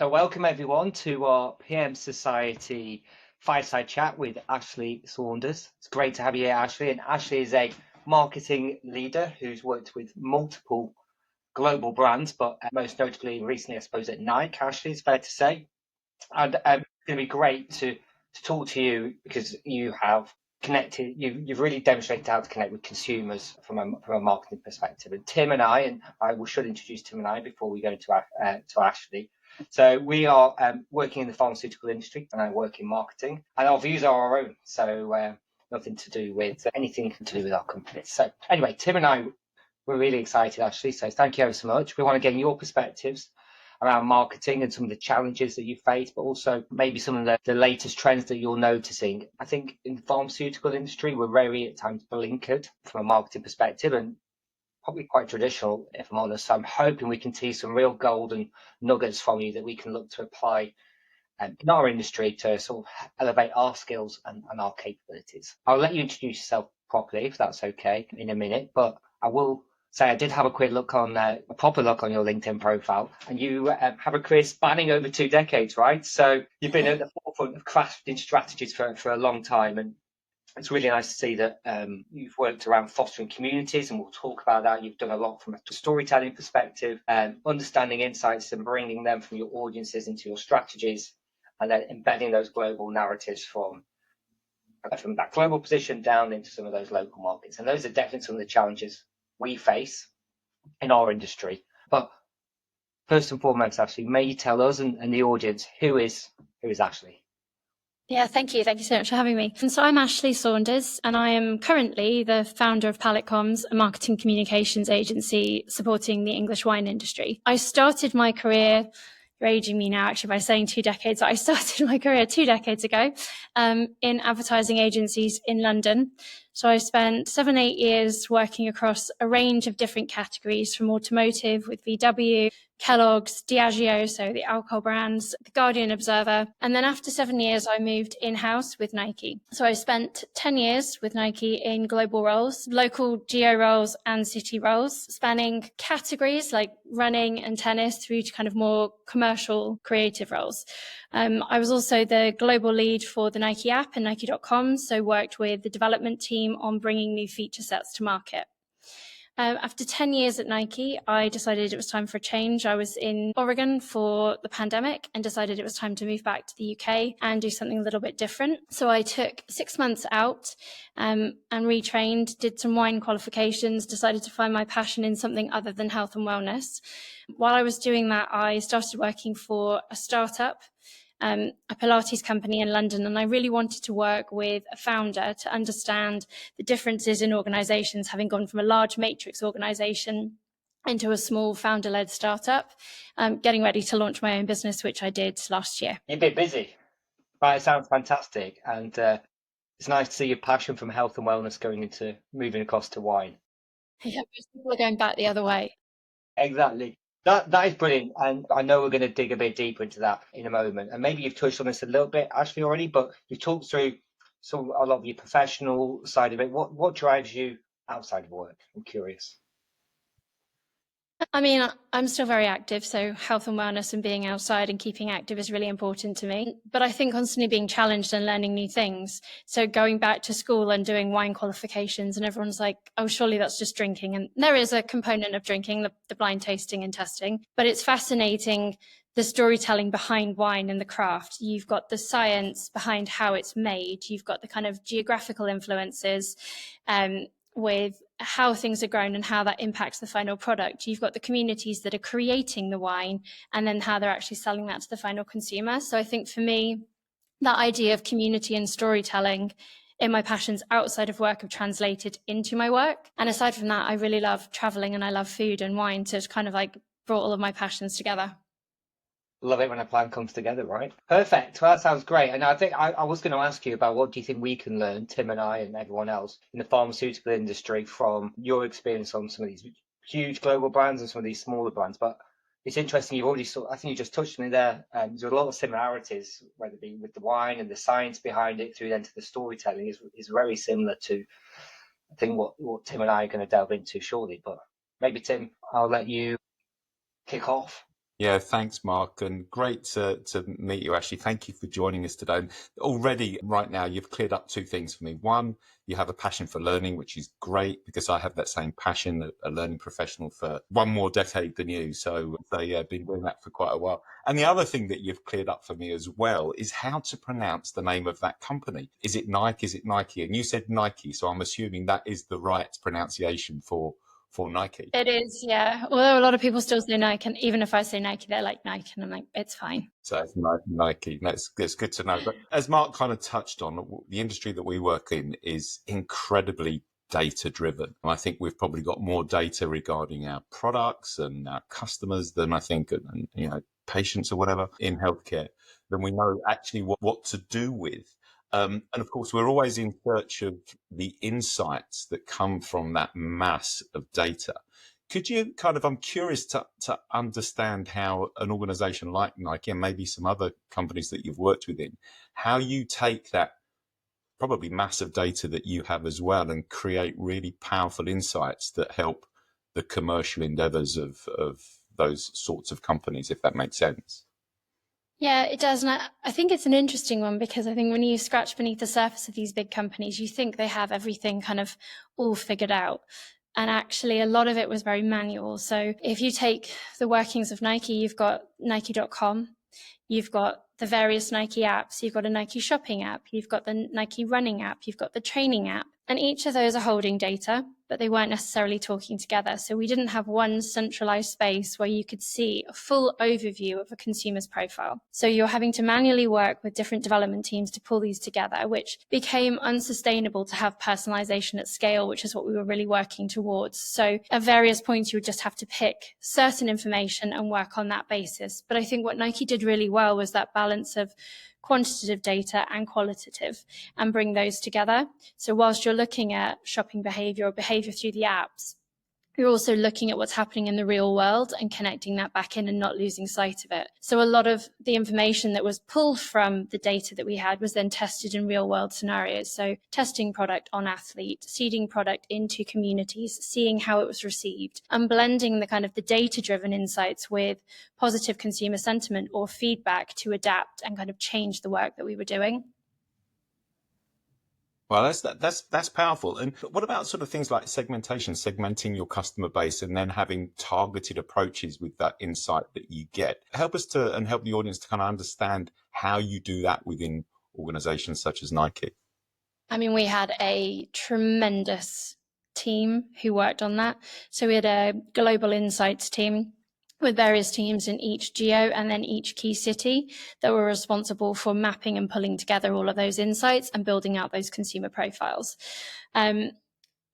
So welcome everyone to our PM Society fireside chat with Ashley Saunders. It's great to have you here, Ashley. And Ashley is a marketing leader who's worked with multiple global brands, but most notably recently, I suppose, at Nike. Ashley, it's fair to say. And it's going to be great to talk to you because you have connected. You've really demonstrated how to connect with consumers from a marketing perspective. And Tim and I should introduce Tim and I before we go to Ashley. So we are working in the pharmaceutical industry, and I work in marketing, and our views are our own. So nothing to do with anything to do with our companies. So anyway, Tim and I we're really excited, Ashley. So thank you ever so much. We want to get your perspectives around marketing and some of the challenges that you face, but also maybe some of the latest trends that you're noticing. I think in the pharmaceutical industry, we're very at times blinkered from a marketing perspective and probably quite traditional, if I'm honest. So I'm hoping we can see some real golden nuggets from you that we can look to apply in our industry to sort of elevate our skills and our capabilities. I'll let you introduce yourself properly, if that's okay, in a minute, but I will say I did have a quick look on a proper look on your LinkedIn profile, and you have a career spanning over 2 decades, right? So you've been at the forefront of crafting strategies for a long time, and it's really nice to see that you've worked around fostering communities, and we'll talk about that. You've done a lot from a storytelling perspective, understanding insights and bringing them from your audiences into your strategies, and then embedding those global narratives from that global position down into some of those local markets. And those are definitely some of the challenges we face in our industry. But first and foremost, Ashley, may you tell us and the audience who is Ashley? Yeah, thank you. Thank you so much for having me. And so I'm Ashley Saunders, and I am currently the founder of Palette Comms, a marketing communications agency supporting the English wine industry. I started my career, you're aging me now actually by saying 2 decades, I started my career 2 decades ago in advertising agencies in London. So I spent 7-8 years working across a range of different categories, from automotive with VW, Kellogg's, Diageo, so the alcohol brands, the Guardian Observer. And then after 7 years, I moved in-house with Nike. So I spent 10 years with Nike in global roles, local geo roles and city roles, spanning categories like running and tennis through to kind of more commercial creative roles. I was also the global lead for the Nike app and Nike.com, so worked with the development team on bringing new feature sets to market. After 10 years at Nike, I decided it was time for a change. I was in Oregon for the pandemic and decided it was time to move back to the UK and do something a little bit different. So I took 6 months out and retrained, did some wine qualifications, decided to find my passion in something other than health and wellness. While I was doing that, I started working for a startup, a Pilates company in London, and I really wanted to work with a founder to understand the differences in organizations, having gone from a large matrix organization into a small founder-led startup, getting ready to launch my own business, which I did last year. You're a bit busy, but it sounds fantastic, and it's nice to see your passion from health and wellness going into moving across to wine. Yeah, most people are going back the other way. Exactly. That is brilliant, and I know we're going to dig a bit deeper into that in a moment. And maybe you've touched on this a little bit, Ashley, already, but you've talked through a lot of your professional side of it. What drives you outside of work? I'm curious. I mean, I'm still very active, so health and wellness and being outside and keeping active is really important to me. But I think constantly being challenged and learning new things. So going back to school and doing wine qualifications, and everyone's like, oh, surely that's just drinking. And there is a component of drinking, the blind tasting and testing. But it's fascinating, the storytelling behind wine and the craft. You've got the science behind how it's made. You've got the kind of geographical influences with how things are grown and how that impacts the final product. You've got the communities that are creating the wine and then how they're actually selling that to the final consumer. So I think for me, that idea of community and storytelling in my passions outside of work have translated into my work. And aside from that, I really love traveling and I love food and wine, so it's kind of like brought all of my passions together. Love it when a plan comes together, right? Perfect. Well, that sounds great. And I think I was going to ask you about what do you think we can learn, Tim and I and everyone else in the pharmaceutical industry from your experience on some of these huge global brands and some of these smaller brands. But it's interesting, you've already I think you just touched on it there. There's a lot of similarities, whether it be with the wine and the science behind it through then to the storytelling is very similar to, I think, what Tim and I are going to delve into shortly. But maybe, Tim, I'll let you kick off. Yeah, thanks, Mark, and great to meet you, Ashley. Thank you for joining us today. And already, right now, you've cleared up two things for me. One, you have a passion for learning, which is great because I have that same passion, a learning professional for one more decade than you. So yeah, been doing that for quite a while. And the other thing that you've cleared up for me as well is how to pronounce the name of that company. Is it Nike? Is it Nike? And you said Nike, so I'm assuming that is the right pronunciation for Nike. It is, yeah. Although a lot of people still say Nike, and even if I say Nike, they're like Nike, and I'm like, it's fine. So it's Nike. That's good to know. But as Mark kind of touched on, the industry that we work in is incredibly data driven. I think we've probably got more data regarding our products and our customers than I think, and patients or whatever in healthcare than we know actually what to do with. And of course, we're always in search of the insights that come from that mass of data. Could you I'm curious to understand how an organization like Nike and maybe some other companies that you've worked within, how you take that probably massive data that you have as well and create really powerful insights that help the commercial endeavors of those sorts of companies, if that makes sense. Yeah, it does. And I think it's an interesting one because I think when you scratch beneath the surface of these big companies, you think they have everything kind of all figured out. And actually, a lot of it was very manual. So if you take the workings of Nike, you've got Nike.com, you've got the various Nike apps, you've got a Nike shopping app, you've got the Nike running app, you've got the training app. And each of those are holding data, but they weren't necessarily talking together. So we didn't have one centralized space where you could see a full overview of a consumer's profile. So you're having to manually work with different development teams to pull these together, which became unsustainable to have personalization at scale, which is what we were really working towards. So at various points, you would just have to pick certain information and work on that basis. But I think what Nike did really well was that balance of quantitative data and qualitative and bring those together. So whilst you're looking at shopping behavior or behavior through the apps, you're also looking at what's happening in the real world and connecting that back in and not losing sight of it. So a lot of the information that was pulled from the data that we had was then tested in real world scenarios. So testing product on athlete, seeding product into communities, seeing how it was received, and blending the kind of the data-driven insights with positive consumer sentiment or feedback to adapt and kind of change the work that we were doing. Well, that's powerful. And what about sort of things like segmentation, segmenting your customer base and then having targeted approaches with that insight that you get? Help us to and help the audience to kind of understand how you do that within organizations such as Nike. I mean, we had a tremendous team who worked on that. So we had a global insights team with various teams in each geo and then each key city that were responsible for mapping and pulling together all of those insights and building out those consumer profiles.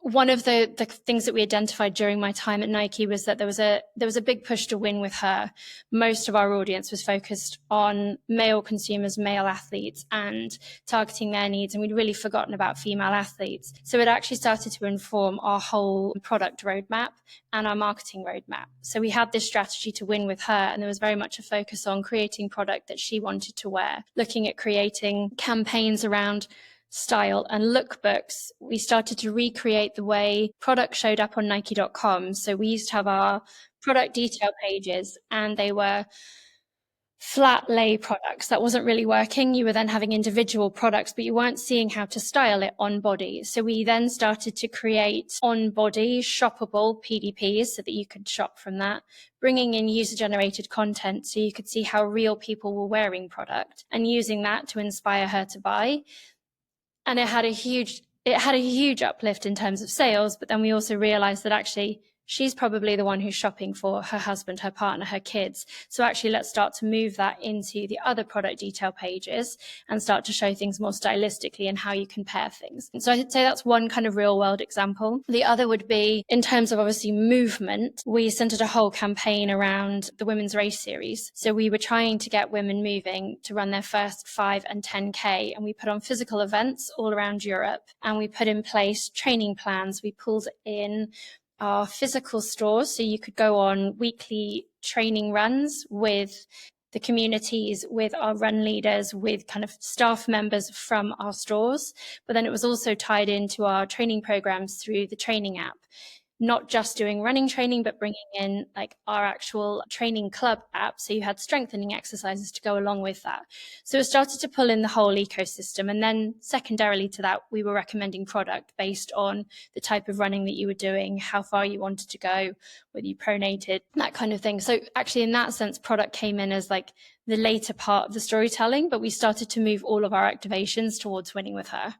One of the things that we identified during my time at Nike was that there was a big push to win with her. Most of our audience was focused on male consumers, male athletes, and targeting their needs. And we'd really forgotten about female athletes. So it actually started to inform our whole product roadmap and our marketing roadmap. So we had this strategy to win with her, and there was very much a focus on creating product that she wanted to wear, looking at creating campaigns around style and lookbooks. We started to recreate the way product showed up on Nike.com. So we used to have our product detail pages and they were flat lay products. That wasn't really working. You were then having individual products, but you weren't seeing how to style it on body. So we then started to create on body shoppable PDPs so that you could shop from that, bringing in user generated content so you could see how real people were wearing product and using that to inspire her to buy. And it had a huge uplift in terms of sales. But then we also realized that actually she's probably the one who's shopping for her husband, her partner, her kids. So actually, let's start to move that into the other product detail pages and start to show things more stylistically and how you compare things. And so I'd say that's one kind of real world example. The other would be in terms of obviously movement. We centered a whole campaign around the women's race series. So we were trying to get women moving to run their first 5 and 10K. And we put on physical events all around Europe and we put in place training plans. We pulled in our physical stores. So you could go on weekly training runs with the communities, with our run leaders, with kind of staff members from our stores. But then it was also tied into our training programs through the training app. not just doing running training, but bringing in like our actual training club app. So you had strengthening exercises to go along with that. So it started to pull in the whole ecosystem. And then secondarily to that, we were recommending product based on the type of running that you were doing, how far you wanted to go, whether you pronated, that kind of thing. So actually in that sense, product came in as like the later part of the storytelling, but we started to move all of our activations towards winning with her.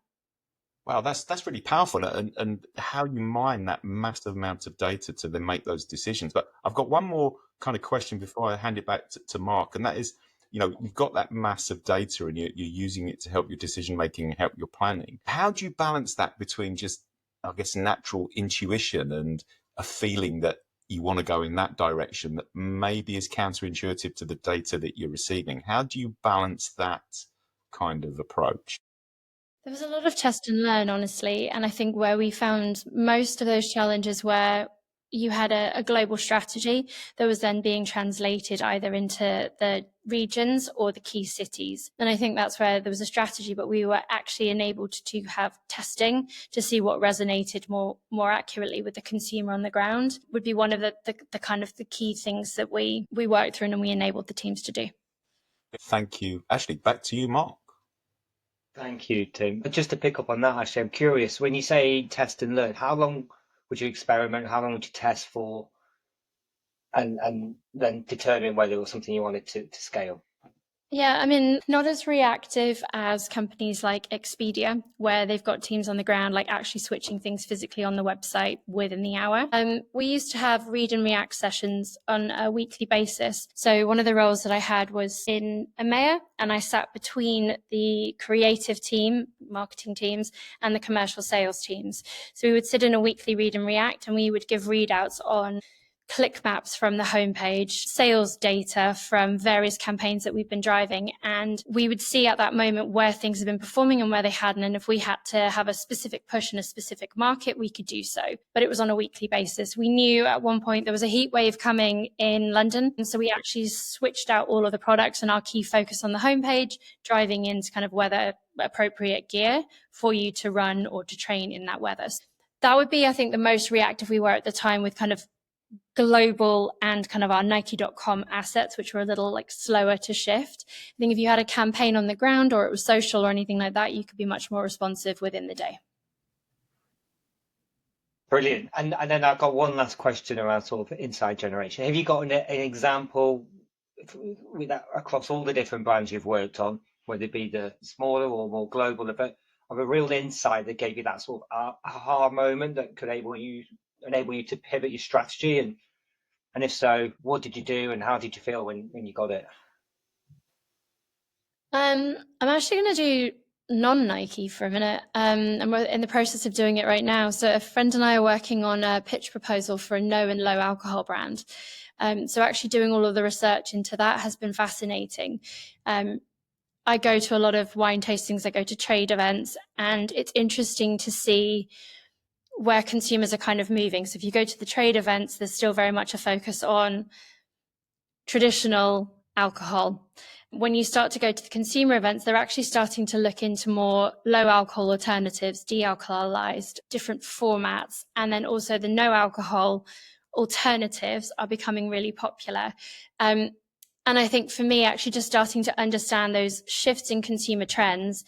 Wow, that's really powerful, and how you mine that massive amount of data to then make those decisions. But I've got one more kind of question before I hand it back to Mark, and that is, you've got that massive data and you're using it to help your decision making and help your planning. How do you balance that between just, I guess, natural intuition and a feeling that you want to go in that direction that maybe is counterintuitive to the data that you're receiving? How do you balance that kind of approach? There was a lot of test and learn, honestly. And I think where we found most of those challenges where you had a global strategy that was then being translated either into the regions or the key cities. And I think that's where there was a strategy, but we were actually enabled to have testing to see what resonated more accurately with the consumer on the ground would be one of the kind of the key things that we worked through and we enabled the teams to do. Thank you. Ashley, back to you, Mark. Thank you, Tim. But just to pick up on that, actually, I'm curious, when you say test and learn, how long would you experiment? How long would you test for and then determine whether it was something you wanted to scale? Yeah, I mean, not as reactive as companies like Expedia, where they've got teams on the ground, like actually switching things physically on the website within the hour. We used to have read and react sessions on a weekly basis. So one of the roles that I had was in EMEA, and I sat between the creative team, marketing teams, and the commercial sales teams. So we would sit in a weekly read and react, and we would give readouts on click maps from the homepage, sales data from various campaigns that we've been driving. And we would see at that moment where things have been performing and where they hadn't. And if we had to have a specific push in a specific market, we could do so. But it was on a weekly basis. We knew at one point there was a heat wave coming in London. And so we actually switched out all of the products and our key focus on the homepage, driving into kind of weather appropriate gear for you to run or to train in that weather. That would be, I think, the most reactive we were at the time with kind of global and kind of our Nike.com assets, which were a little like slower to shift. I think if you had a campaign on the ground or it was social or anything like that, you could be much more responsive within the day. Brilliant. And then I've got one last question around sort of insight generation. Have you got an example with that across all the different brands you've worked on, whether it be the smaller or more global, of a real insight that gave you that sort of aha moment that could enable you to pivot your strategy, and if so, what did you do and how did you feel when you got it? I'm actually going to do non-Nike for a minute, and we're in the process of doing it right now. So a friend and I are working on a pitch proposal for a no and low alcohol brand. So actually doing all of the research into that has been fascinating. I go to a lot of wine tastings, I go to trade events, and it's interesting to see where consumers are kind of moving. So if you go to the trade events, there's still very much a focus on traditional alcohol. When you start to go to the consumer events, they're actually starting to look into more low alcohol alternatives, de-alcoholized, different formats. And then also the no alcohol alternatives are becoming really popular. And I think for me, actually just starting to understand those shifts in consumer trends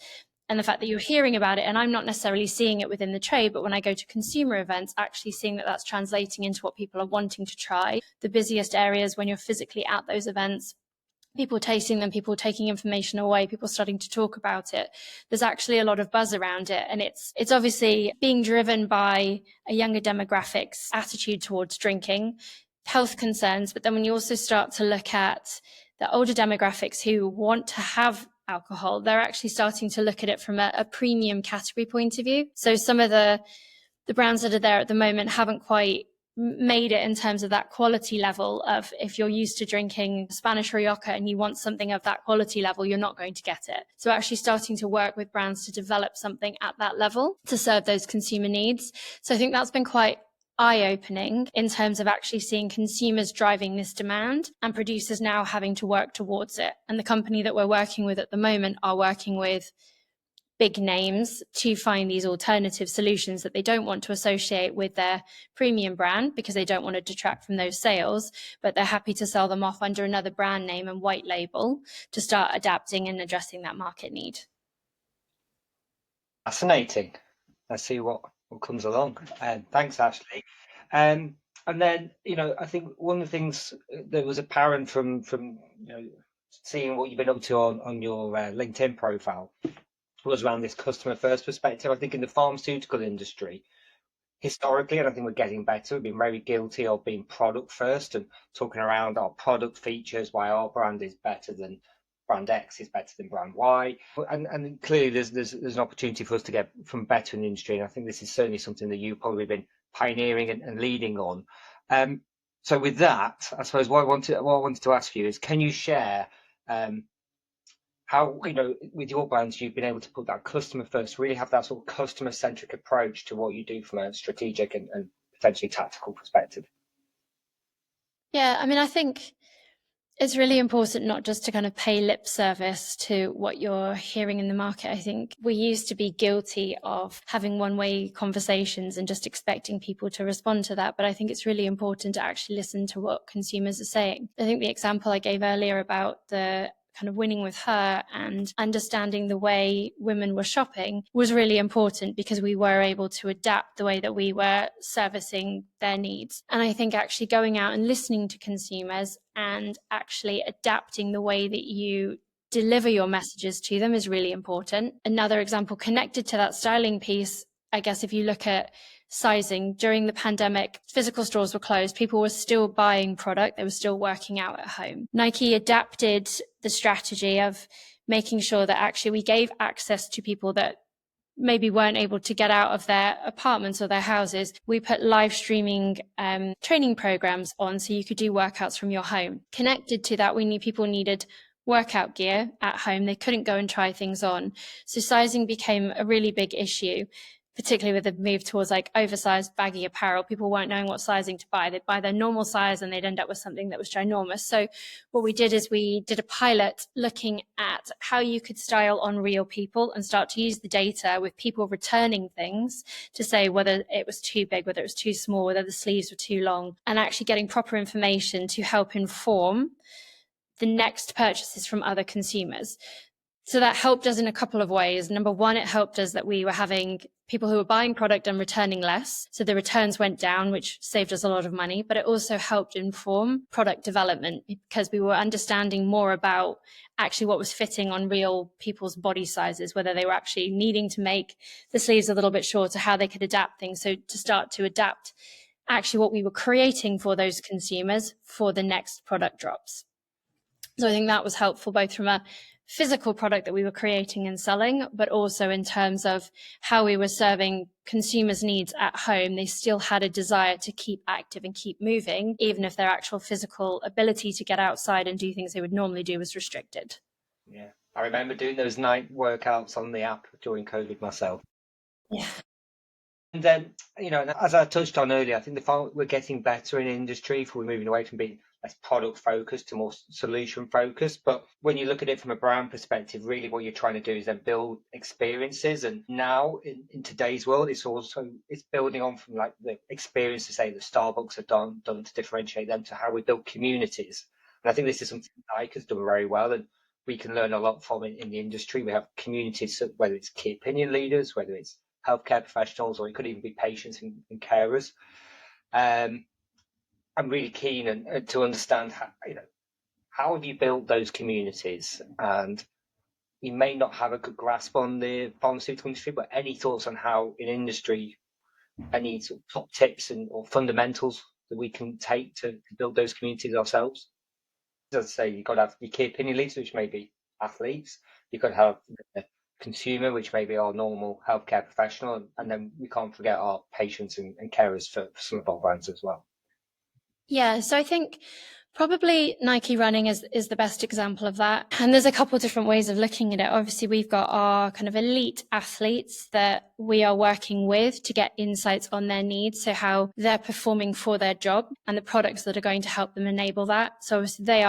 and the fact that you're hearing about it, and I'm not necessarily seeing it within the trade, but when I go to consumer events, actually seeing that that's translating into what people are wanting to try. The busiest areas when you're physically at those events, people tasting them, people taking information away, people starting to talk about it. There's actually a lot of buzz around it. And it's obviously being driven by a younger demographics attitude towards drinking, health concerns. But then when you also start to look at the older demographics who want to have alcohol, they're actually starting to look at it from a premium category point of view. So some of the brands that are there at the moment haven't quite made it in terms of that quality level of, if you're used to drinking Spanish Rioja and you want something of that quality level, you're not going to get it. So actually starting to work with brands to develop something at that level to serve those consumer needs. So I think that's been quite eye-opening in terms of actually seeing consumers driving this demand and producers now having to work towards it. And the company that we're working with at the moment are working with big names to find these alternative solutions that they don't want to associate with their premium brand because they don't want to detract from those sales, but they're happy to sell them off under another brand name and white label to start adapting and addressing that market need. Fascinating. Let's see what comes along. Thanks, Ashley. And then, I think one of the things that was apparent from seeing what you've been up to on your LinkedIn profile was around this customer first perspective. I think in the pharmaceutical industry, historically, and I think we're getting better, we've been very guilty of being product first and talking around our product features, why our brand is better than brand X is better than brand Y. And clearly there's an opportunity for us to get from better in the industry. And I think this is certainly something that you've probably been pioneering and leading on. So with that, I suppose what I wanted to ask you is, can you share how, with your brands, you've been able to put that customer first, really have that sort of customer centric approach to what you do from a strategic and potentially tactical perspective? Yeah, I mean, I think it's really important not just to kind of pay lip service to what you're hearing in the market. I think we used to be guilty of having one-way conversations and just expecting people to respond to that. But I think it's really important to actually listen to what consumers are saying. I think the example I gave earlier about the kind of winning with her and understanding the way women were shopping was really important because we were able to adapt the way that we were servicing their needs. And I think actually going out and listening to consumers and actually adapting the way that you deliver your messages to them is really important. Another example connected to that styling piece, I guess if you look at sizing during the pandemic, physical stores were closed. People were still buying product. They were still working out at home. Nike adapted the strategy of making sure that actually we gave access to people that maybe weren't able to get out of their apartments or their houses. We put live streaming training programs on so you could do workouts from your home. Connected to that, we knew people needed workout gear at home. They couldn't go and try things on. So sizing became a really big issue, particularly with the move towards like oversized baggy apparel. People weren't knowing what sizing to buy. They'd buy their normal size and they'd end up with something that was ginormous. So what we did is we did a pilot looking at how you could style on real people and start to use the data with people returning things to say whether it was too big, whether it was too small, whether the sleeves were too long, and actually getting proper information to help inform the next purchases from other consumers. So that helped us in a couple of ways. Number one, it helped us that we were having people who were buying product and returning less. So the returns went down, which saved us a lot of money, but it also helped inform product development because we were understanding more about actually what was fitting on real people's body sizes, whether they were actually needing to make the sleeves a little bit shorter, how they could adapt things. So to start to adapt actually what we were creating for those consumers for the next product drops. So I think that was helpful both from a physical product that we were creating and selling, but also in terms of how we were serving consumers' needs at home. They still had a desire to keep active and keep moving, even if their actual physical ability to get outside and do things they would normally do was restricted. Yeah, I remember doing those night workouts on the app during COVID myself. Yeah. And then, as I touched on earlier, I think we're getting better in industry for moving away from being less product focused to more solution focused. But when you look at it from a brand perspective, really what you're trying to do is then build experiences. And now in today's world, it's building on from like the experiences, say, that Starbucks have done to differentiate them, to how we build communities. And I think this is something Nike has done very well, and we can learn a lot from it in the industry. We have communities, whether it's key opinion leaders, whether it's healthcare professionals, or it could even be patients and carers. I'm really keen to understand how have you built those communities, and you may not have a good grasp on the pharmaceutical industry, but any thoughts on how in industry, any sort of top tips or fundamentals that we can take to build those communities ourselves? As I say, you've got to have your key opinion leaders, which may be athletes. You've got to have the consumer, which may be our normal healthcare professional, and then we can't forget our patients and carers for some of our brands as well. Yeah, so I think probably Nike Running is the best example of that. And there's a couple of different ways of looking at it. Obviously, we've got our kind of elite athletes that we are working with to get insights on their needs. So how they're performing for their job and the products that are going to help them enable that. So obviously they're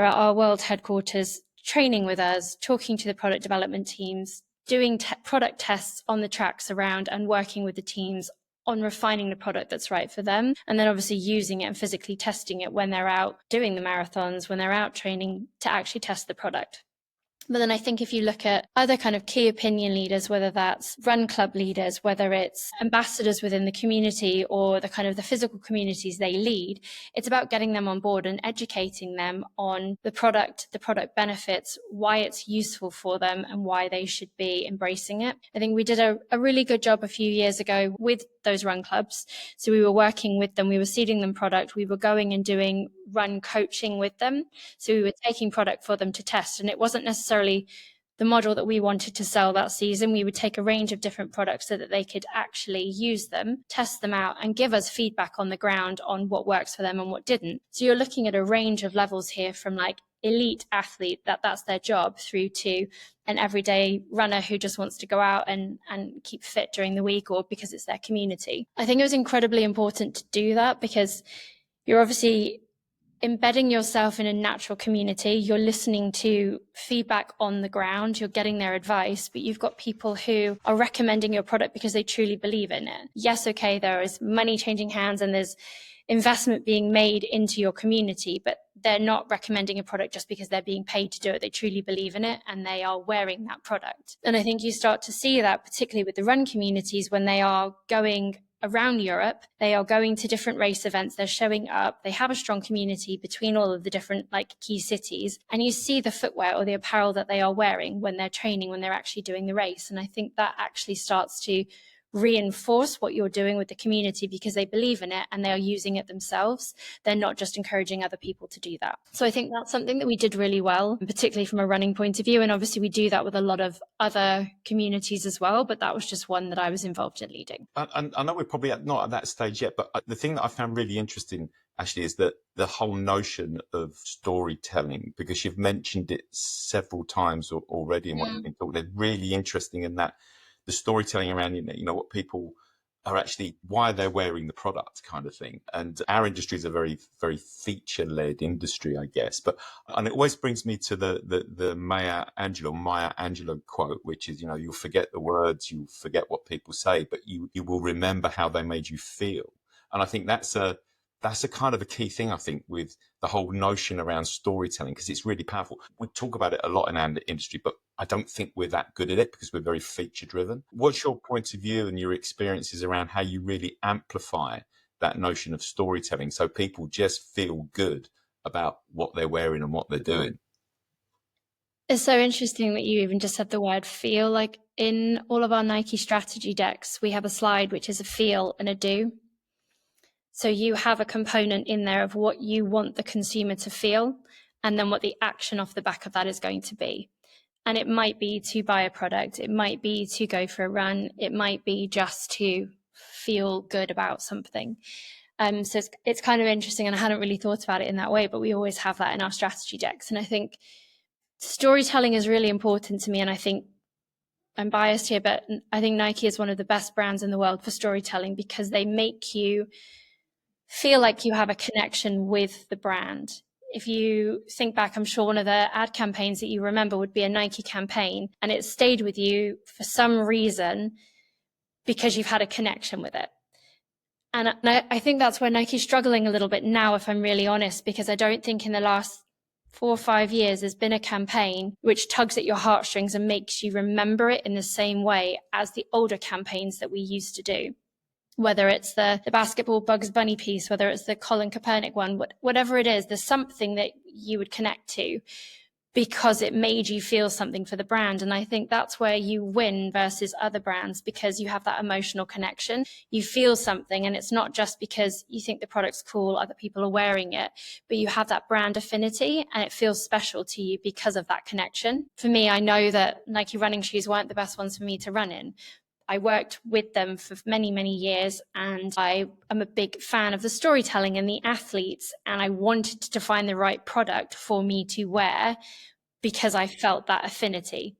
at our world headquarters training with us, talking to the product development teams, doing product tests on the tracks around and working with the teams on refining the product that's right for them. And then obviously using it and physically testing it when they're out doing the marathons, when they're out training to actually test the product. But then I think if you look at other kind of key opinion leaders, whether that's run club leaders, whether it's ambassadors within the community or the kind of the physical communities they lead, it's about getting them on board and educating them on the product benefits, why it's useful for them and why they should be embracing it. I think we did a really good job a few years ago with those run clubs. So we were working with them, we were seeding them product, we were going and doing run coaching with them. So we were taking product for them to test, and it wasn't necessarily the model that we wanted to sell that season. We would take a range of different products so that they could actually use them, test them out, and give us feedback on the ground on what works for them and what didn't. So you're looking at a range of levels here, from like elite athlete that's their job, through to an everyday runner who just wants to go out and keep fit during the week, or because it's their community. I think it was incredibly important to do that because you're obviously embedding yourself in a natural community. You're listening to feedback on the ground, you're getting their advice, but you've got people who are recommending your product because they truly believe in it. Yes, okay, there is money changing hands and there's investment being made into your community, but they're not recommending a product just because they're being paid to do it. They truly believe in it and they are wearing that product. And I think you start to see that particularly with the run communities when they are going around Europe, they are going to different race events, they're showing up, they have a strong community between all of the different like key cities, and you see the footwear or the apparel that they are wearing when they're training, when they're actually doing the race. And I think that actually starts to reinforce what you're doing with the community because they believe in it and they are using it themselves. They're not just encouraging other people to do that. So I think that's something that we did really well, particularly from a running point of view. And obviously we do that with a lot of other communities as well, but that was just one that I was involved in leading. And I know we're probably not at that stage yet, but the thing that I found really interesting actually is that the whole notion of storytelling, because you've mentioned it several times already in what you've been talking, they're really interesting in that the storytelling around, what people are actually, why they're wearing the product kind of thing. And our industry is a very, very feature-led industry, I guess. And it always brings me to the Maya Angelou quote, which is, you'll forget the words, you'll forget what people say, but you will remember how they made you feel. And I think that's a kind of a key thing, I think, with the whole notion around storytelling, because it's really powerful. We talk about it a lot in our industry, but I don't think we're that good at it because we're very feature driven. What's your point of view and your experiences around how you really amplify that notion of storytelling so people just feel good about what they're wearing and what they're doing? It's so interesting that you even just said the word feel. Like in all of our Nike strategy decks, we have a slide which is a feel and a do. So you have a component in there of what you want the consumer to feel and then what the action off the back of that is going to be. And it might be to buy a product, it might be to go for a run, it might be just to feel good about something. So it's kind of interesting, and I hadn't really thought about it in that way, but we always have that in our strategy decks. And I think storytelling is really important to me, and I think I'm biased here, but I think Nike is one of the best brands in the world for storytelling because they make you feel like you have a connection with the brand. If you think back, I'm sure one of the ad campaigns that you remember would be a Nike campaign, and it stayed with you for some reason because you've had a connection with it. And I think that's where Nike's struggling a little bit now, if I'm really honest, because I don't think in the last 4 or 5 years there's been a campaign which tugs at your heartstrings and makes you remember it in the same way as the older campaigns that we used to do. Whether it's the basketball Bugs Bunny piece, whether it's the Colin Kaepernick one, whatever it is, there's something that you would connect to because it made you feel something for the brand. And I think that's where you win versus other brands, because you have that emotional connection. You feel something, and it's not just because you think the product's cool, other people are wearing it, but you have that brand affinity and it feels special to you because of that connection. For me, I know that Nike running shoes weren't the best ones for me to run in. I worked with them for many, many years, and I am a big fan of the storytelling and the athletes, and I wanted to find the right product for me to wear because I felt that affinity.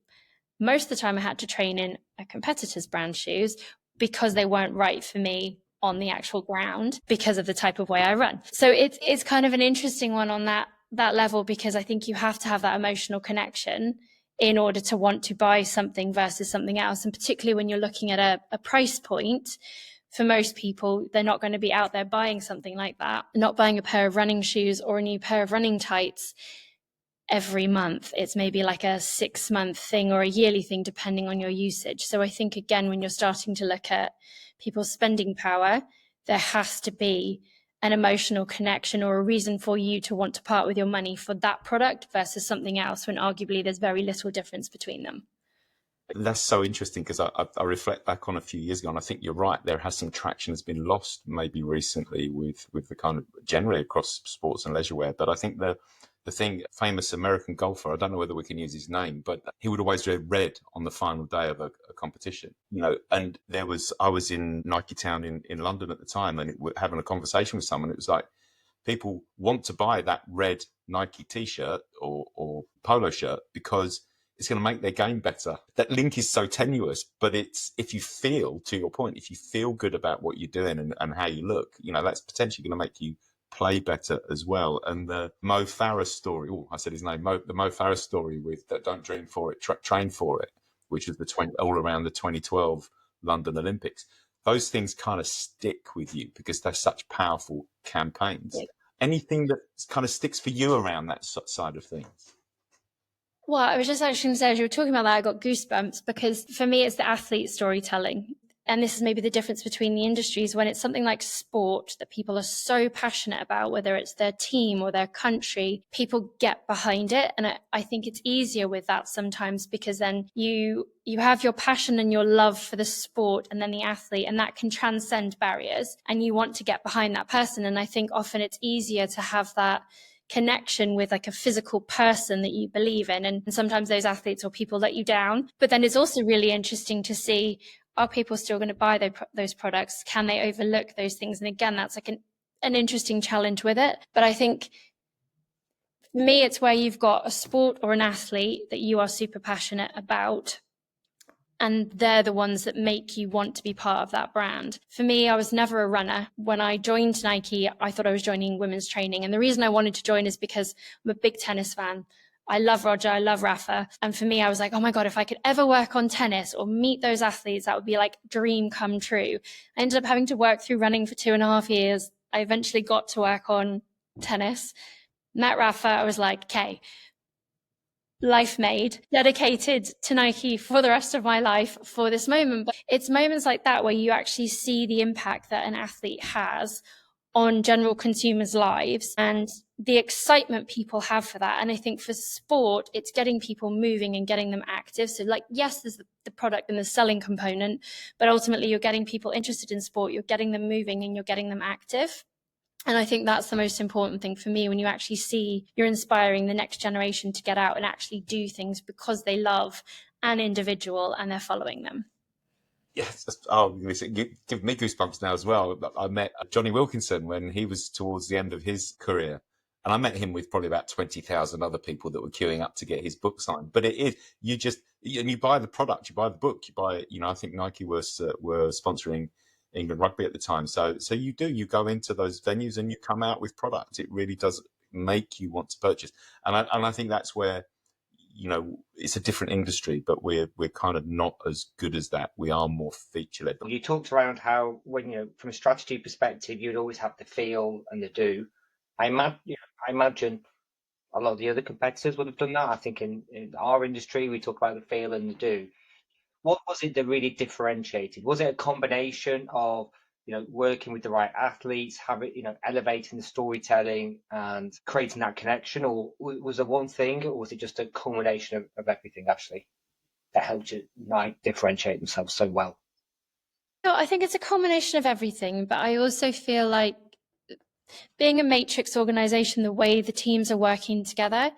Most of the time I had to train in a competitor's brand shoes because they weren't right for me on the actual ground because of the type of way I run. So it's kind of an interesting one on that level, because I think you have to have that emotional connection in order to want to buy something versus something else. And particularly when you're looking at a price point, for most people, they're not going to be out there buying something like that, not buying a pair of running shoes or a new pair of running tights every month. It's maybe like a 6-month thing or a yearly thing, depending on your usage. So I think, again, when you're starting to look at people's spending power, there has to be an emotional connection or a reason for you to want to part with your money for that product versus something else, when arguably there's very little difference between them. That's so interesting, because I reflect back on a few years ago, and I think you're right. There has some traction has been lost maybe recently with the kind of generally across sports and leisure wear. But I think the thing, famous American golfer, I don't know whether we can use his name, but he would always wear red on the final day of a competition, and I was in Nike Town in London at the time, and having a conversation with someone. It was like, people want to buy that red Nike t-shirt or polo shirt because it's going to make their game better. That link is so tenuous, but it's, if you feel, to your point, if you feel good about what you're doing and how you look, that's potentially going to make you play better as well. And the Mo Farah story, I said his name, the Mo Farah story with that "Don't dream for it, train for it," which was all around the 2012 London Olympics. Those things kind of stick with you because they're such powerful campaigns. Yeah. Anything that kind of sticks for you around that side of things? Well, I was just actually going to say, as you were talking about that, I got goosebumps, because for me, it's the athlete storytelling. And this is maybe the difference between the industries. When it's something like sport that people are so passionate about, whether it's their team or their country, people get behind it. And I think it's easier with that sometimes, because then you have your passion and your love for the sport and then the athlete, and that can transcend barriers, and you want to get behind that person. And I think often it's easier to have that connection with like a physical person that you believe in. And sometimes those athletes or people let you down. But then it's also really interesting to see, are people still going to buy those products? Can they overlook those things? And again, that's like an interesting challenge with it. But I think for me, it's where you've got a sport or an athlete that you are super passionate about, and they're the ones that make you want to be part of that brand. For me, I was never a runner. When I joined Nike, I thought I was joining women's training. And the reason I wanted to join is because I'm a big tennis fan. I love Roger, I love Rafa. And for me, I was like, oh my God, if I could ever work on tennis or meet those athletes, that would be like dream come true. I ended up having to work through running for 2.5 years. I eventually got to work on tennis. Met Rafa, I was like, okay, life made, dedicated to Nike for the rest of my life for this moment. But it's moments like that where you actually see the impact that an athlete has on general consumers' lives and the excitement people have for that. And I think for sport, it's getting people moving and getting them active. So like, yes, there's the product and the selling component, but ultimately you're getting people interested in sport, you're getting them moving and you're getting them active. And I think that's the most important thing for me, when you actually see you're inspiring the next generation to get out and actually do things because they love an individual and they're following them. Yes, give me goosebumps now as well. I met Johnny Wilkinson when he was towards the end of his career. And I met him with probably about 20,000 other people that were queuing up to get his book signed. But it is, you buy the product, you buy the book, I think Nike were sponsoring England Rugby at the time. So you go into those venues and you come out with product. It really does make you want to purchase. And I think that's where, it's a different industry, but we're kind of not as good as that. We are more feature led. You talked around how, when, from a strategy perspective, you'd always have the feel and the do. I imagine a lot of the other competitors would have done that. I think in our industry, we talk about the feel and the do. What was it that really differentiated? Was it a combination of, working with the right athletes, elevating the storytelling and creating that connection? Or was there one thing, or was it just a combination of everything actually that helped you differentiate themselves so well? No, I think it's a combination of everything, but I also feel like being a matrix organization, the way the teams are working together,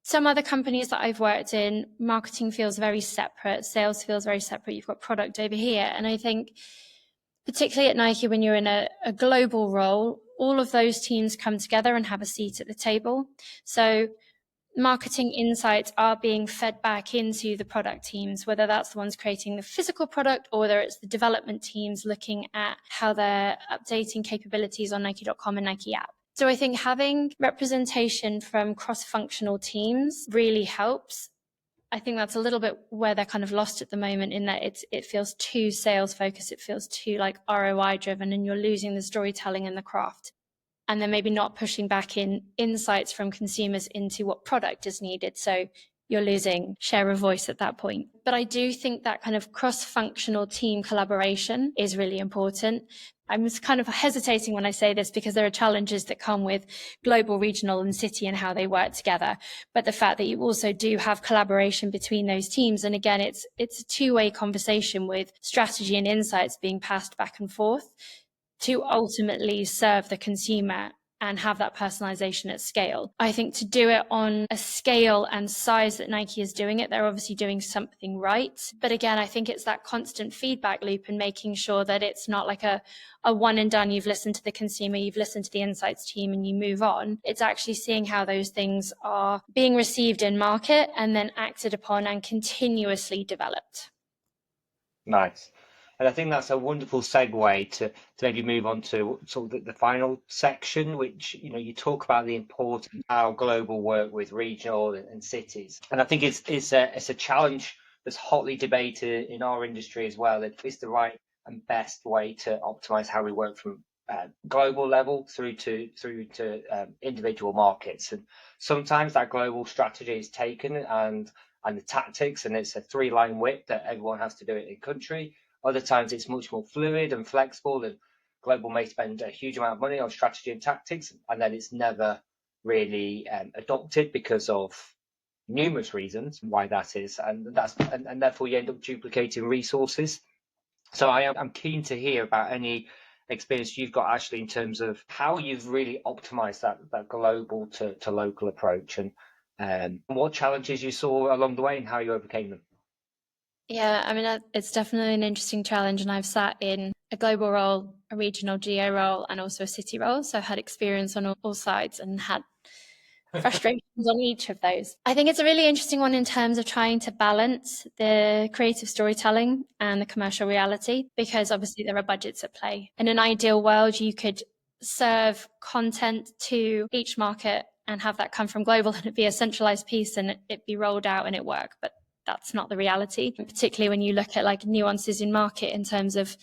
some other companies that I've worked in, marketing feels very separate, sales feels very separate, you've got product over here. And I think particularly at Nike, when you're in a global role, all of those teams come together and have a seat at the table. So marketing insights are being fed back into the product teams, whether that's the ones creating the physical product or whether it's the development teams looking at how they're updating capabilities on Nike.com and Nike app. So I think having representation from cross-functional teams really helps. I think that's a little bit where they're kind of lost at the moment, in that it feels too sales focused, it feels too like ROI driven, and you're losing the storytelling and the craft. And then maybe not pushing back in insights from consumers into what product is needed. So you're losing share of voice at that point. But I do think that kind of cross-functional team collaboration is really important. I'm kind of hesitating when I say this because there are challenges that come with global, regional and city and how they work together. But the fact that you also do have collaboration between those teams. And again, it's a two-way conversation with strategy and insights being passed back and forth to ultimately serve the consumer and have that personalization at scale. I think to do it on a scale and size that Nike is doing it, they're obviously doing something right. But again, I think it's that constant feedback loop and making sure that it's not like a one and done. You've listened to the consumer, you've listened to the insights team and you move on. It's actually seeing how those things are being received in market and then acted upon and continuously developed. Nice. And I think that's a wonderful segue to maybe move on to sort of the final section, which, you know, you talk about the importance of how global work with regional and cities. And I think it's a challenge that's hotly debated in our industry as well. It's the right and best way to optimize how we work from global level through to individual markets. And sometimes that global strategy is taken and the tactics, and it's a 3-line whip that everyone has to do it in country. Other times it's much more fluid and flexible, and global may spend a huge amount of money on strategy and tactics, and then it's never really adopted because of numerous reasons why that is, and therefore you end up duplicating resources. So I'm keen to hear about any experience you've got, Ashley, in terms of how you've really optimized that global to local approach, and what challenges you saw along the way and how you overcame them. Yeah, I mean, it's definitely an interesting challenge, and I've sat in a global role, a regional geo role, and also a city role. So I've had experience on all sides and had frustrations on each of those. I think it's a really interesting one in terms of trying to balance the creative storytelling and the commercial reality, because obviously there are budgets at play. In an ideal world, you could serve content to each market and have that come from global and it be a centralized piece and it be rolled out and it work. But that's not the reality, particularly when you look at like nuances in market in terms of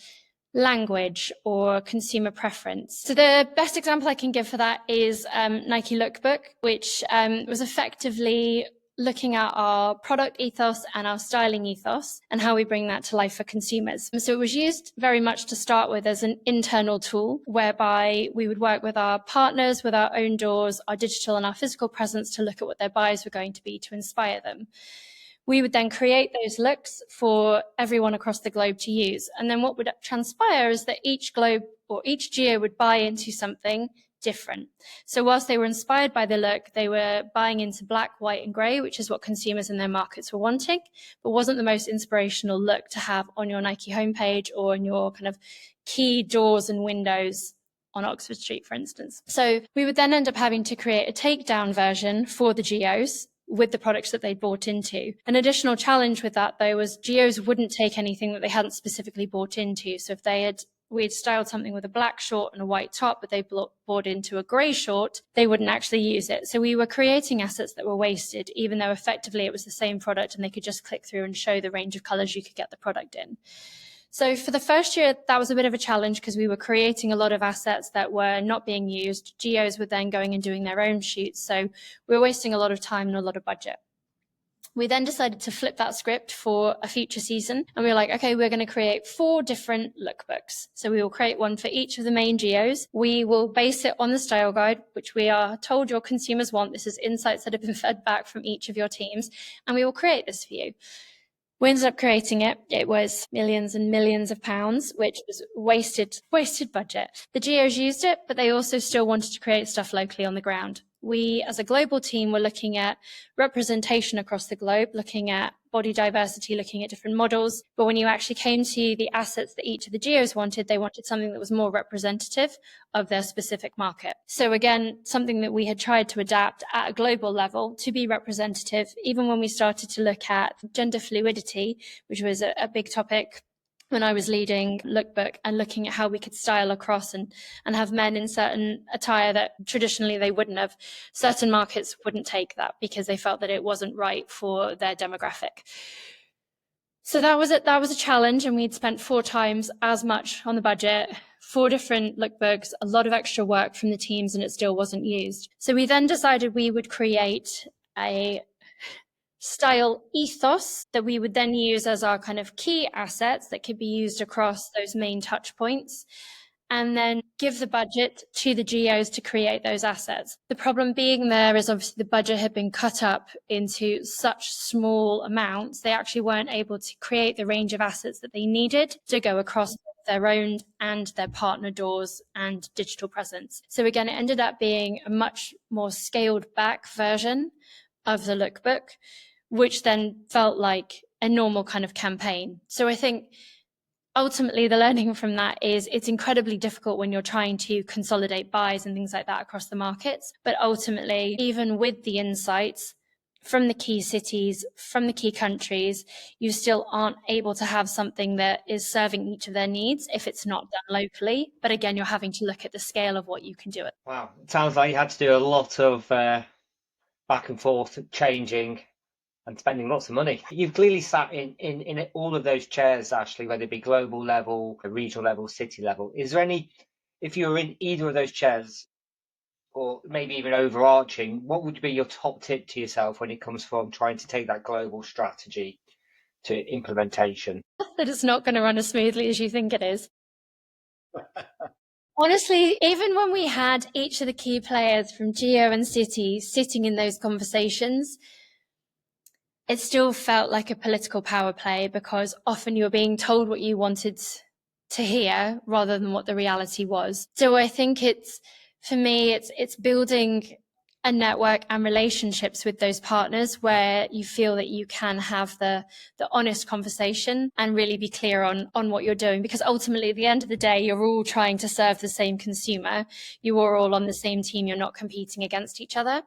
language or consumer preference. So the best example I can give for that is Nike Lookbook, which was effectively looking at our product ethos and our styling ethos and how we bring that to life for consumers. So it was used very much to start with as an internal tool whereby we would work with our partners, with our own doors, our digital and our physical presence to look at what their buys were going to be to inspire them. We would then create those looks for everyone across the globe to use. And then what would transpire is that each globe or each geo would buy into something different. So whilst they were inspired by the look, they were buying into black, white and grey, which is what consumers in their markets were wanting, but wasn't the most inspirational look to have on your Nike homepage or on your kind of key doors and windows on Oxford Street, for instance. So we would then end up having to create a takedown version for the geos with the products that they'd bought into. An additional challenge with that, though, was geos wouldn't take anything that they hadn't specifically bought into. So if we'd styled something with a black short and a white top, but they bought into a grey short, they wouldn't actually use it. So we were creating assets that were wasted, even though effectively it was the same product and they could just click through and show the range of colours you could get the product in. So for the first year, that was a bit of a challenge because we were creating a lot of assets that were not being used. Geos were then going and doing their own shoots. So we were wasting a lot of time and a lot of budget. We then decided to flip that script for a future season. And we were like, okay, we're going to create 4 different lookbooks. So we will create one for each of the main geos. We will base it on the style guide, which we are told your consumers want. This is insights that have been fed back from each of your teams. And we will create this for you. We ended up creating it. It was millions and millions of pounds, which was wasted budget. The geos used it, but they also still wanted to create stuff locally on the ground. We, as a global team, were looking at representation across the globe, looking at body diversity, looking at different models. But when you actually came to the assets that each of the geos wanted, they wanted something that was more representative of their specific market. So again, something that we had tried to adapt at a global level to be representative, even when we started to look at gender fluidity, which was a big topic when I was leading Lookbook and looking at how we could style across and have men in certain attire that traditionally they wouldn't have. Certain markets wouldn't take that because they felt that it wasn't right for their demographic. So that was a challenge, and we'd spent 4 times as much on the budget, 4 different lookbooks, a lot of extra work from the teams, and it still wasn't used. So we then decided we would create a style ethos that we would then use as our kind of key assets that could be used across those main touch points, and then give the budget to the GOs to create those assets. The problem being there is obviously the budget had been cut up into such small amounts, they actually weren't able to create the range of assets that they needed to go across their own and their partner doors and digital presence. So again, it ended up being a much more scaled back version of the lookbook, which then felt like a normal kind of campaign. So I think ultimately the learning from that is it's incredibly difficult when you're trying to consolidate buys and things like that across the markets. But ultimately, even with the insights from the key cities, from the key countries, you still aren't able to have something that is serving each of their needs if it's not done locally. But again, you're having to look at the scale of what you can do it. Wow, it sounds like you had to do a lot of back and forth, changing and spending lots of money. You've clearly sat in all of those chairs, Ashley, whether it be global level, regional level, city level. Is there any, if you were in either of those chairs, or maybe even overarching, what would be your top tip to yourself when it comes from trying to take that global strategy to implementation? That it's not going to run as smoothly as you think it is. Honestly, even when we had each of the key players from Geo and City sitting in those conversations, it still felt like a political power play because often you're being told what you wanted to hear rather than what the reality was. So I think for me, it's building a network and relationships with those partners where you feel that you can have the honest conversation and really be clear on what you're doing. Because ultimately, at the end of the day, you're all trying to serve the same consumer. You are all on the same team. You're not competing against each other.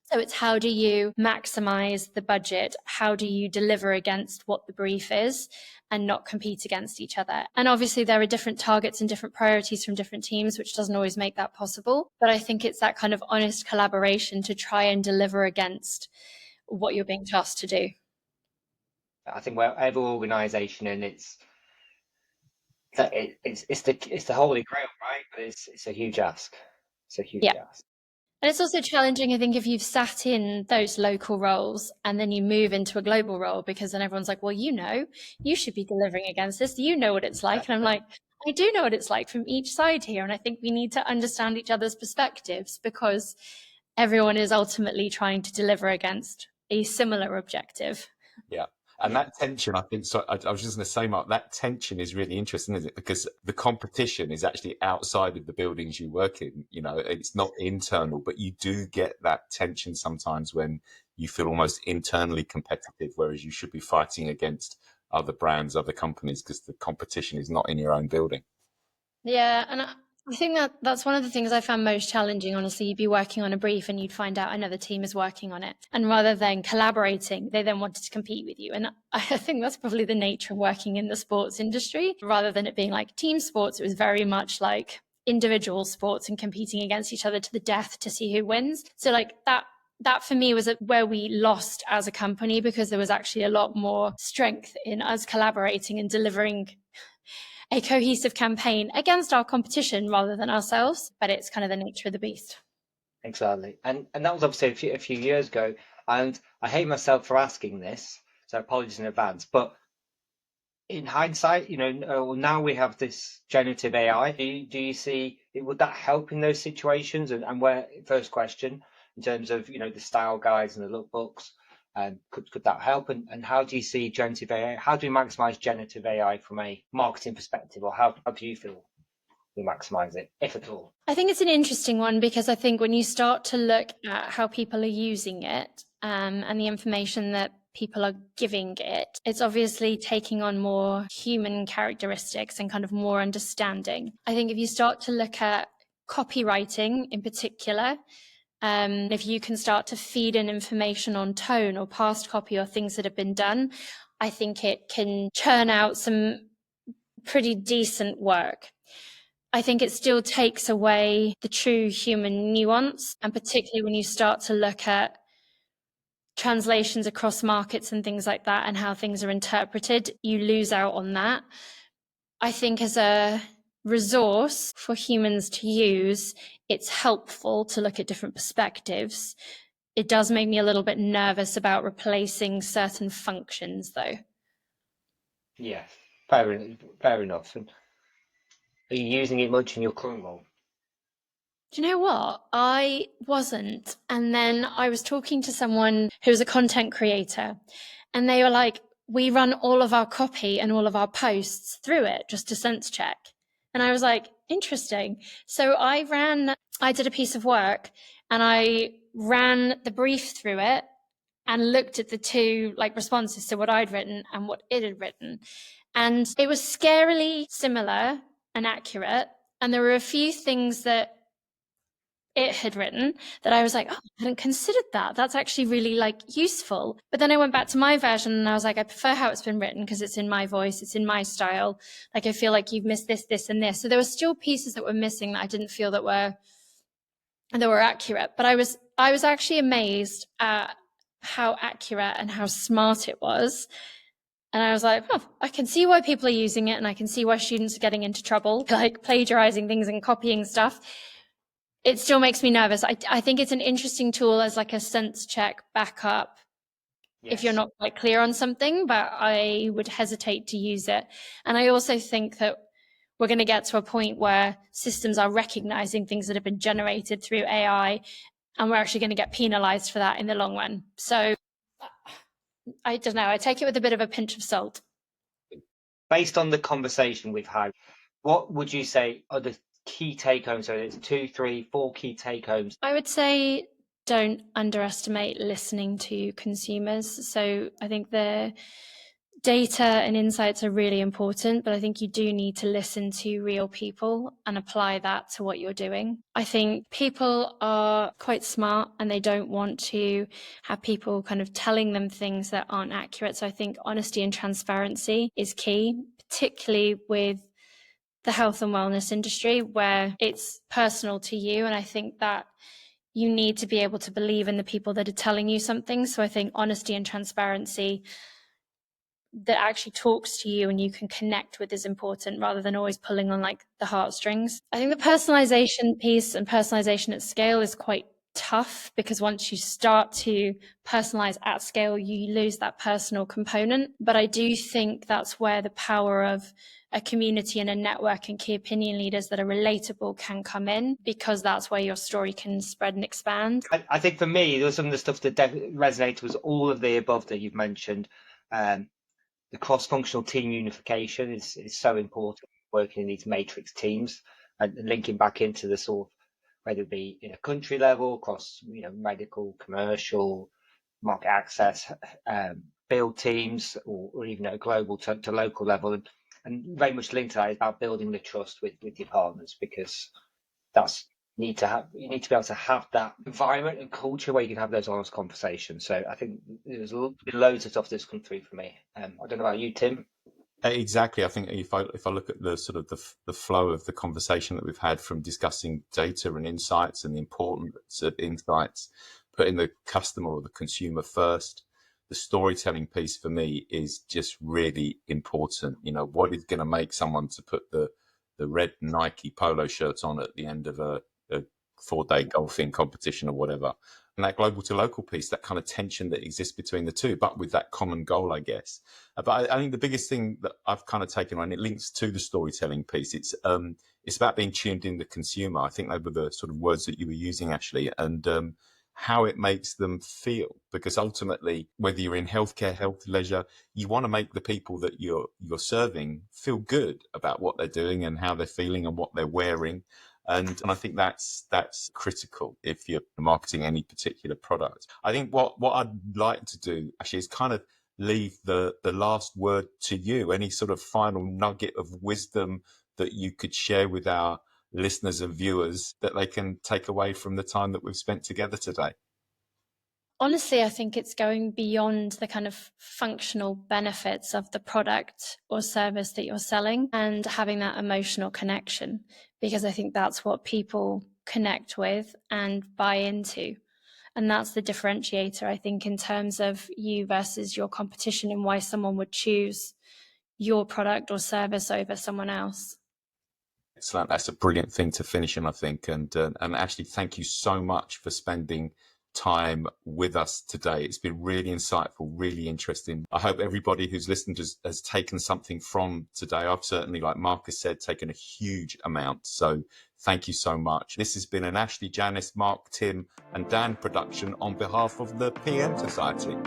So it's how do you maximize the budget? How do you deliver against what the brief is and not compete against each other? And obviously there are different targets and different priorities from different teams, which doesn't always make that possible. But I think it's that kind of honest collaboration to try and deliver against what you're being tasked to do. I think wherever organisation, and it's the holy grail, right? But it's a huge ask. It's a huge ask. And it's also challenging, I think, if you've sat in those local roles and then you move into a global role, because then everyone's like, well, you should be delivering against this. You know what it's like. And I'm like, I do know what it's like from each side here. And I think we need to understand each other's perspectives because everyone is ultimately trying to deliver against a similar objective. Yeah. And that tension, I think, so I was just going to say, Mark, that tension is really interesting, isn't it? Because the competition is actually outside of the buildings you work in. You know, it's not internal, but you do get that tension sometimes when you feel almost internally competitive, whereas you should be fighting against other brands, other companies, because the competition is not in your own building. Yeah. And I think that's one of the things I found most challenging, honestly. You'd be working on a brief and you'd find out another team is working on it. And rather than collaborating, they then wanted to compete with you. And I think that's probably the nature of working in the sports industry. Rather than it being like team sports, it was very much like individual sports and competing against each other to the death to see who wins. So like that for me was where we lost as a company, because there was actually a lot more strength in us collaborating and delivering a cohesive campaign against our competition rather than ourselves, but it's kind of the nature of the beast. Exactly. And that was obviously a few years ago. And I hate myself for asking this, so apologies in advance. But in hindsight, now we have this generative AI. Do you see, would that help in those situations? And where, first question, in terms of, the style guides and the lookbooks, could that help? And how do you see generative AI? How do we maximize generative AI from a marketing perspective, or how do you feel we maximize it, if at all? I think it's an interesting one, because I think when you start to look at how people are using it and the information that people are giving it, it's obviously taking on more human characteristics and kind of more understanding. I think if you start to look at copywriting in particular, if you can start to feed in information on tone or past copy or things that have been done, I think it can churn out some pretty decent work. I think it still takes away the true human nuance, and particularly when you start to look at translations across markets and things like that and how things are interpreted, you lose out on that. I think as a resource for humans to use, it's helpful to look at different perspectives. It does make me a little bit nervous about replacing certain functions, though. Yeah, fair enough. And are you using it much in your current role? Do you know what? I wasn't. And then I was talking to someone who was a content creator, and they were like, we run all of our copy and all of our posts through it just to sense check. And I was like, interesting. So I did a piece of work and I ran the brief through it and looked at the two like responses to what I'd written and what it had written. And it was scarily similar and accurate. And there were a few things that it had written that I was like, oh, I hadn't considered that. That's actually really like useful. But then I went back to my version and I was like, I prefer how it's been written because it's in my voice, it's in my style. Like I feel like you've missed this, this, and this. So there were still pieces that were missing that I didn't feel that were accurate. But I was actually amazed at how accurate and how smart it was. And I was like, oh, I can see why people are using it, and I can see why students are getting into trouble, like plagiarizing things and copying stuff. It still makes me nervous. I think it's an interesting tool as like a sense check backup if you're not quite clear on something, but I would hesitate to use it. And I also think that we're going to get to a point where systems are recognizing things that have been generated through AI, and we're actually going to get penalized for that in the long run. So I don't know. I take it with a bit of a pinch of salt. Based on the conversation we've had, what would you say are the key take-homes? So it's 2, 3, 4 key take-homes. I would say don't underestimate listening to consumers. So I think the data and insights are really important, but I think you do need to listen to real people and apply that to what you're doing. I think people are quite smart and they don't want to have people kind of telling them things that aren't accurate. So I think honesty and transparency is key, particularly with the health and wellness industry where it's personal to you. And I think that you need to be able to believe in the people that are telling you something. So I think honesty and transparency that actually talks to you and you can connect with is important rather than always pulling on like the heartstrings. I think the personalization piece and personalization at scale is quite tough because once you start to personalize at scale, you lose that personal component. But I do think that's where the power of a community and a network and key opinion leaders that are relatable can come in, because that's where your story can spread and expand. I think for me, there was some of the stuff that resonated was all of the above that you've mentioned. The cross-functional team unification is so important, working in these matrix teams and linking back into the sort of, whether it be in a country level, across medical, commercial, market access, build teams, or even at a global to local level. And very much linked to that is about building the trust with your partners, because you need to be able to have that environment and culture where you can have those honest conversations. So I think there's loads of stuff that's come through for me. I don't know about you, Tim. Exactly. I think if I look at the sort of the flow of the conversation that we've had from discussing data and insights and the importance of insights, putting the customer or the consumer first, the storytelling piece for me is just really important. What is going to make someone to put the red Nike polo shirts on at the end of a 4-day golfing competition or whatever. And that global to local piece, that kind of tension that exists between the two, but with that common goal, I guess. But I think the biggest thing that I've kind of taken on, it links to the storytelling piece. It's about being tuned in the consumer. I think they were the sort of words that you were using, Ashley, and how it makes them feel. Because ultimately, whether you're in healthcare, health, leisure, you want to make the people that you're serving feel good about what they're doing and how they're feeling and what they're wearing. And I think that's critical if you're marketing any particular product. I think what I'd like to do actually is kind of leave the last word to you. Any sort of final nugget of wisdom that you could share with our listeners and viewers that they can take away from the time that we've spent together today? Honestly, I think it's going beyond the kind of functional benefits of the product or service that you're selling and having that emotional connection, because I think that's what people connect with and buy into. And that's the differentiator, I think, in terms of you versus your competition and why someone would choose your product or service over someone else. Excellent. That's a brilliant thing to finish on, I think. And Ashley, thank you so much for spending time with us today. It's been really insightful, really interesting. I hope everybody who's listened has taken something from today. I've certainly, like Marcus said, taken a huge amount. So thank you so much. This has been an Ashley, Janice, Mark, Tim and Dan production on behalf of the PM Society.